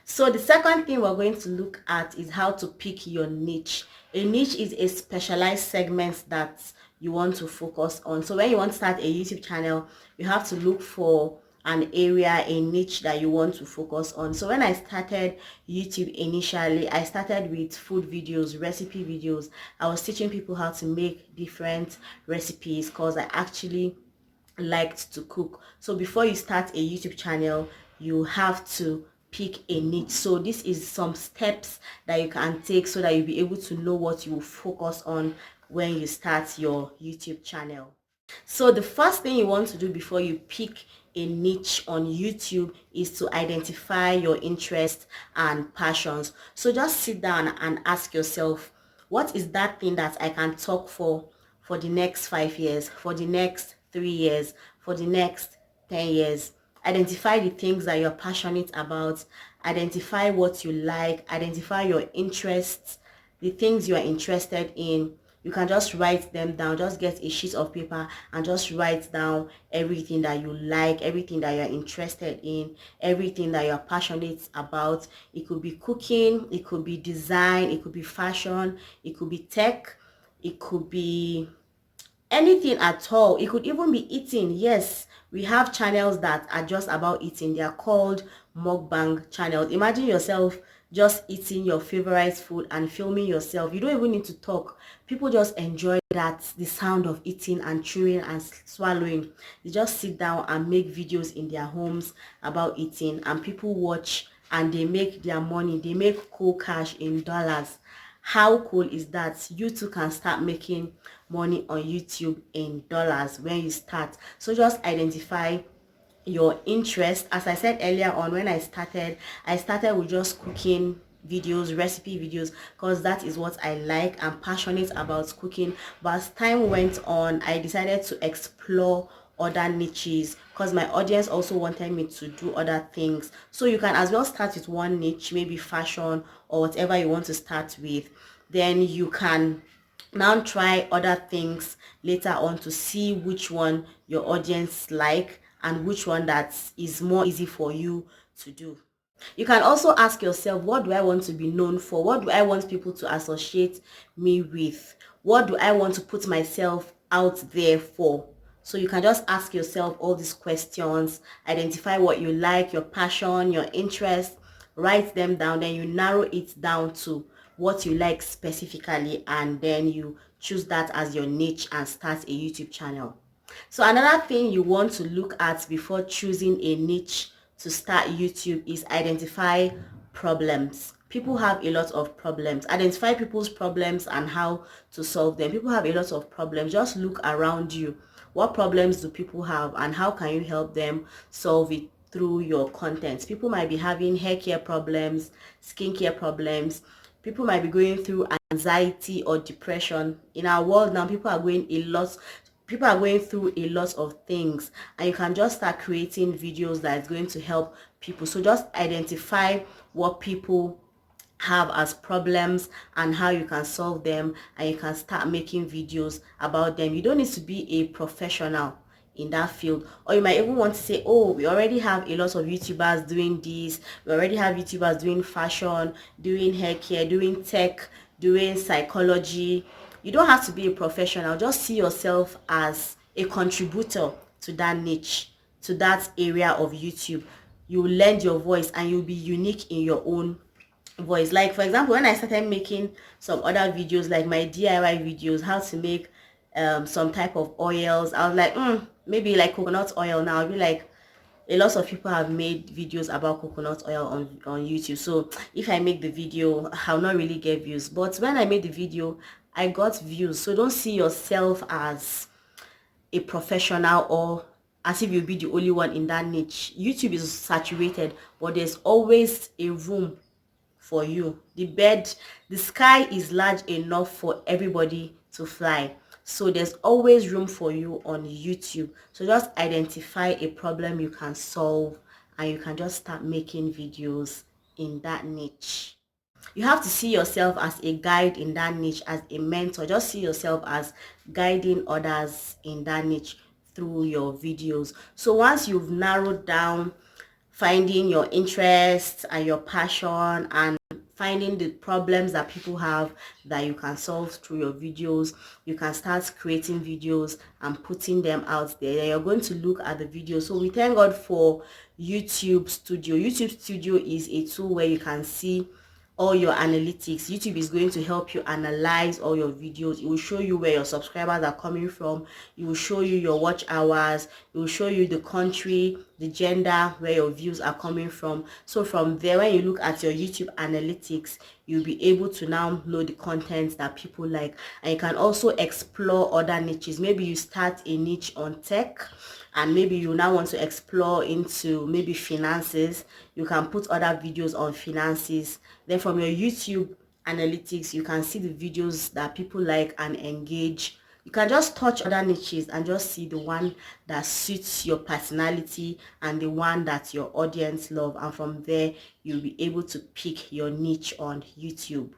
So the second thing we're going to look at is how to pick your niche. A niche is a specialized segment that you want to focus on. So when you want to start a YouTube channel, you have to look for an area, a niche that you want to focus on. So when I started YouTube initially, I started with food videos, recipe videos. I was teaching people how to make different recipes because I actually liked to cook. So before you start a YouTube channel, you have to pick a niche. So this is some steps that you can take so that you'll be able to know what you will focus on when you start your YouTube channel. So the first thing you want to do before you pick a niche on YouTube is to identify your interests and passions. So just sit down and ask yourself, what is that thing that I can talk for the next 5 years, for the next 3 years, for the next 10 years? Identify the things that you're passionate about, identify what you like, identify your interests, the things you are interested in. You can just write them down. Just get a sheet of paper and just write down everything that you like, everything that you're interested in, everything that you're passionate about. It could be cooking, it could be design, it could be fashion, it could be tech, it could be anything at all. It could even be eating. Yes, we have channels that are just about eating. They are called mukbang channels. Imagine yourself just eating your favorite food and filming yourself. You don't even need to talk. People just enjoy that, the sound of eating and chewing and swallowing. They just sit down and make videos in their homes about eating, and people watch and they make their money. They make cool cash in dollars. How cool is that? You too can start making money on YouTube in dollars when you start. So just identify your interest. As I said earlier on, when I started with just cooking videos, recipe videos, because that is what I like. I'm passionate about cooking. But as time went on, I decided to explore other niches because my audience also wanted me to do other things. So you can as well start with one niche, maybe fashion or whatever you want to start with. Then you can now try other things later on to see which one your audience like and which one that is more easy for you to do. You can also ask yourself, what do I want to be known for? What do I want people to associate me with? What do I want to put myself out there for? So you can just ask yourself all these questions, identify what you like, your passion, your interest, write them down, then you narrow it down to what you like specifically, and then you choose that as your niche and start a YouTube channel. So another thing you want to look at before choosing a niche to start YouTube is identify problems. People have a lot of problems. Identify people's problems and how to solve them. People have a lot of problems. Just look around you. What problems do people have and how can you help them solve it through your content? People might be having hair care problems, skincare problems. People might be going through anxiety or depression. In our world now, people are going through a lot of things, and you can just start creating videos that is going to help people. So just identify what people have as problems and how you can solve them, and you can start making videos about them. You don't need to be a professional in that field, or you might even want to say, oh, we already have a lot of YouTubers doing this, we already have YouTubers doing fashion, doing hair care, doing tech, doing psychology. You don't have to be a professional. Just see yourself as a contributor to that niche, to that area of YouTube. You will lend your voice and you'll be unique in your own voice. Like for example, when I started making some other videos, like my DIY videos, how to make some type of oils, I was like, maybe like coconut oil. Now I'll be like, a lot of people have made videos about coconut oil on YouTube, so if I make the video, I'll not really get views. But when I made the video, I got views. So don't see yourself as a professional or as if you'll be the only one in that niche. YouTube is saturated, but there's always a room for you. The sky is large enough for everybody to fly. So there's always room for you on YouTube. So just identify a problem you can solve and you can just start making videos in that niche. You have to see yourself as a guide in that niche, as a mentor. Just see yourself as guiding others in that niche through your videos. So once you've narrowed down finding your interests and your passion, and finding the problems that people have that you can solve through your videos. You can start creating videos and putting them out there. You're going to look at the video. So we thank God for YouTube Studio. YouTube Studio is a tool where you can see all your analytics. YouTube is going to help you analyze all your videos. It will show you where your subscribers are coming from. It will show you your watch hours. It will show you the country, the gender, where your views are coming from. So from there, when you look at your YouTube analytics, you'll be able to now know the content that people like. And you can also explore other niches. Maybe you start a niche on tech, and maybe you now want to explore into maybe finances. You can put other videos on finances. Then from your YouTube analytics, you can see the videos that people like and engage. You can just touch other niches and just see the one that suits your personality and the one that your audience love, and from there you'll be able to pick your niche on YouTube.